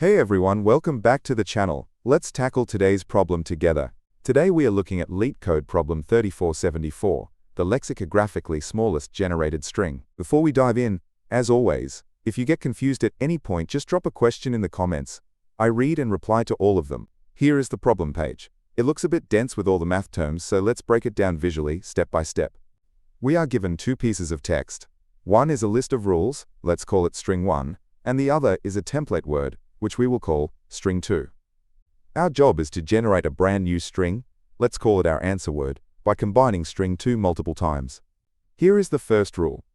Hey everyone, welcome back to the channel. Let's tackle today's problem together. Today we are looking at Leetcode problem 3474, the lexicographically smallest generated string. Before we dive in, as always, if you get confused at any point, just drop a question in the comments. I read and reply to all of them. Here is the problem page. It looks a bit dense with all the math terms, so let's break it down visually, step by step. We are given two pieces of text. One is a list of rules, let's call it string 1, and the other is a template word, which we will call string 2. Our job is to generate a brand new string, let's call it our answer word, by combining string 2 multiple times. Here is the first rule.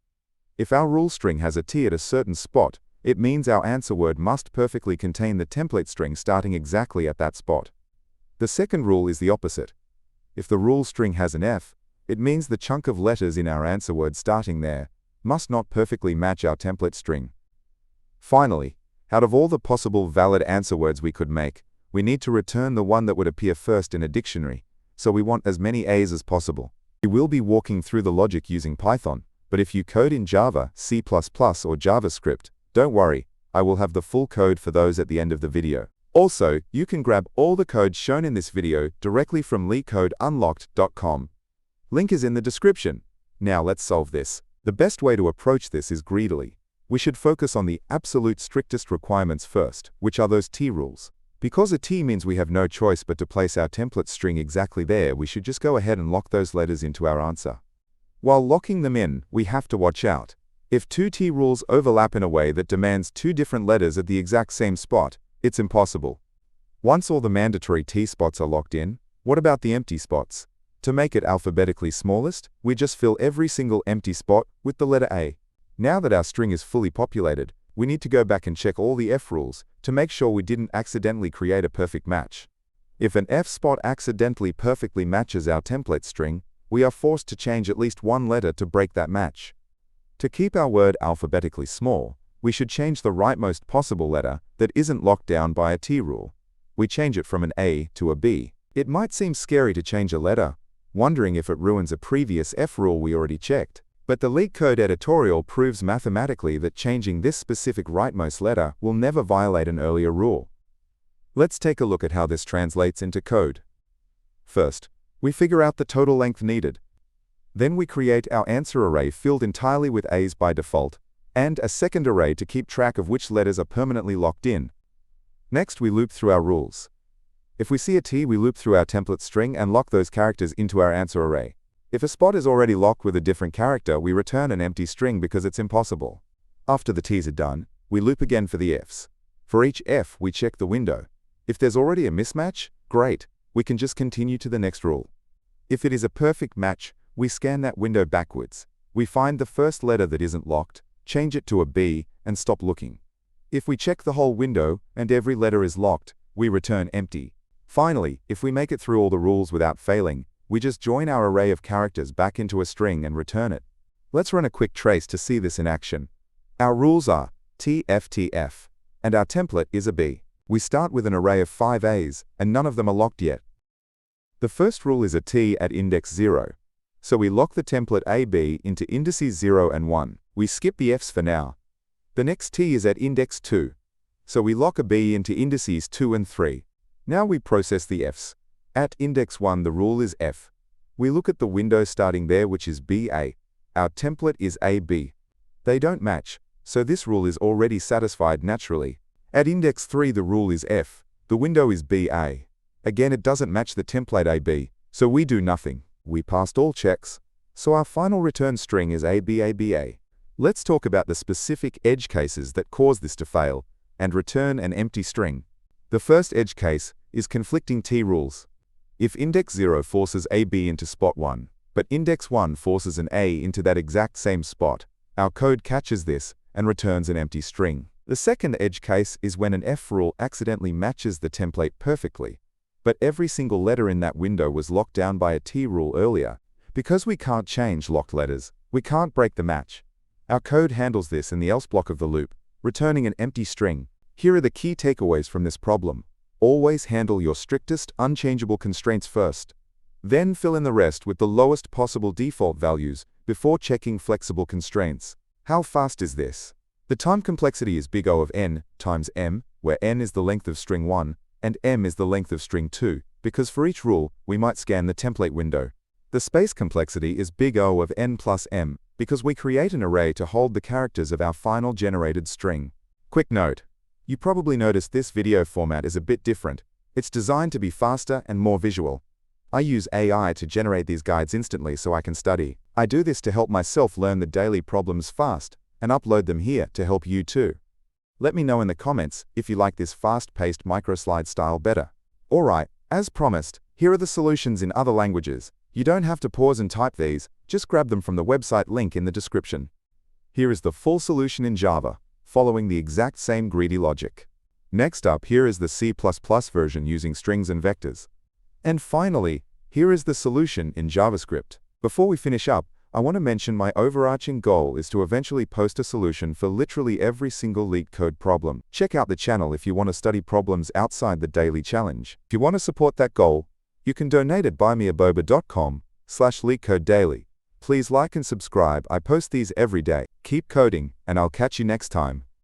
If our rule string has a t at a certain spot, it means our answer word must perfectly contain the template string starting exactly at that spot. The second rule is the opposite. If the rule string has an f, it means the chunk of letters in our answer word starting there must not perfectly match our template string. Finally, out of all the possible valid answer words we could make, we need to return the one that would appear first in a dictionary, so we want as many A's as possible. We will be walking through the logic using Python, but if you code in Java, C++, or JavaScript, don't worry, I will have the full code for those at the end of the video. Also, you can grab all the code shown in this video directly from leetcodeunlocked.com. Link is in the description. Now let's solve this. The best way to approach this is greedily. We should focus on the absolute strictest requirements first, which are those t rules. Because a t means we have no choice but to place our template string exactly there, we should just go ahead and lock those letters into our answer. While locking them in, we have to watch out. If two t rules overlap in a way that demands two different letters at the exact same spot, it's impossible. Once all the mandatory t spots are locked in, what about the empty spots? To make it alphabetically smallest, we just fill every single empty spot with the letter A. Now that our string is fully populated, we need to go back and check all the f rules to make sure we didn't accidentally create a perfect match. If an f spot accidentally perfectly matches our template string, we are forced to change at least one letter to break that match. To keep our word alphabetically small, we should change the rightmost possible letter that isn't locked down by a t rule. We change it from an A to a B. It might seem scary to change a letter, wondering if it ruins a previous f rule we already checked. But the Leetcode editorial proves mathematically that changing this specific rightmost letter will never violate an earlier rule. Let's take a look at how this translates into code. First, we figure out the total length needed. Then we create our answer array filled entirely with A's by default, and a second array to keep track of which letters are permanently locked in. Next, we loop through our rules. If we see a t, we loop through our template string and lock those characters into our answer array. If a spot is already locked with a different character, we return an empty string because it's impossible. After the t's are done, we loop again for the f's. For each f, we check the window. If there's already a mismatch, great, we can just continue to the next rule. If it is a perfect match, we scan that window backwards. We find the first letter that isn't locked, change it to a B, and stop looking. If we check the whole window and every letter is locked, we return empty. Finally, if we make it through all the rules without failing, we just join our array of characters back into a string and return it. Let's run a quick trace to see this in action. Our rules are TFTF, and our template is a B. We start with an array of 5 A's, and none of them are locked yet. The first rule is a T at index 0. So we lock the template AB into indices 0 and 1. We skip the F's for now. The next T is at index 2. So we lock a B into indices 2 and 3. Now we process the F's. At index 1, the rule is F. We look at the window starting there, which is BA. Our template is AB. They don't match, so this rule is already satisfied naturally. At index 3, the rule is F. The window is BA. Again, it doesn't match the template AB, so we do nothing. We passed all checks, so our final return string is ABABA. Let's talk about the specific edge cases that cause this to fail, and return an empty string. The first edge case is conflicting t rules. If index 0 forces AB into spot 1, but index 1 forces an A into that exact same spot, our code catches this and returns an empty string. The second edge case is when an F rule accidentally matches the template perfectly, but every single letter in that window was locked down by a T rule earlier. Because we can't change locked letters, we can't break the match. Our code handles this in the else block of the loop, returning an empty string. Here are the key takeaways from this problem. Always handle your strictest, unchangeable constraints first. Then fill in the rest with the lowest possible default values before checking flexible constraints. How fast is this? The time complexity is big O of n times m where n is the length of string 1 and m is the length of string 2, because for each rule, we might scan the template window. The space complexity is big O of n plus m, because we create an array to hold the characters of our final generated string. Quick note. You probably noticed this video format is a bit different. It's designed to be faster and more visual. I use AI to generate these guides instantly so I can study. I do this to help myself learn the daily problems fast, and upload them here to help you too. Let me know in the comments if you like this fast-paced microslide style better. Alright, as promised, here are the solutions in other languages. You don't have to pause and type these, just grab them from the website link in the description. Here is the full solution in Java, following the exact same greedy logic. Next up, here is the C++ version using strings and vectors. And finally, here is the solution in JavaScript. Before we finish up, I want to mention my overarching goal is to eventually post a solution for literally every single Leetcode problem. Check out the channel if you want to study problems outside the daily challenge. If you want to support that goal, you can donate at buymeaboba.com/LeetCodeDaily. Please like and subscribe. I post these every day. Keep coding, and I'll catch you next time.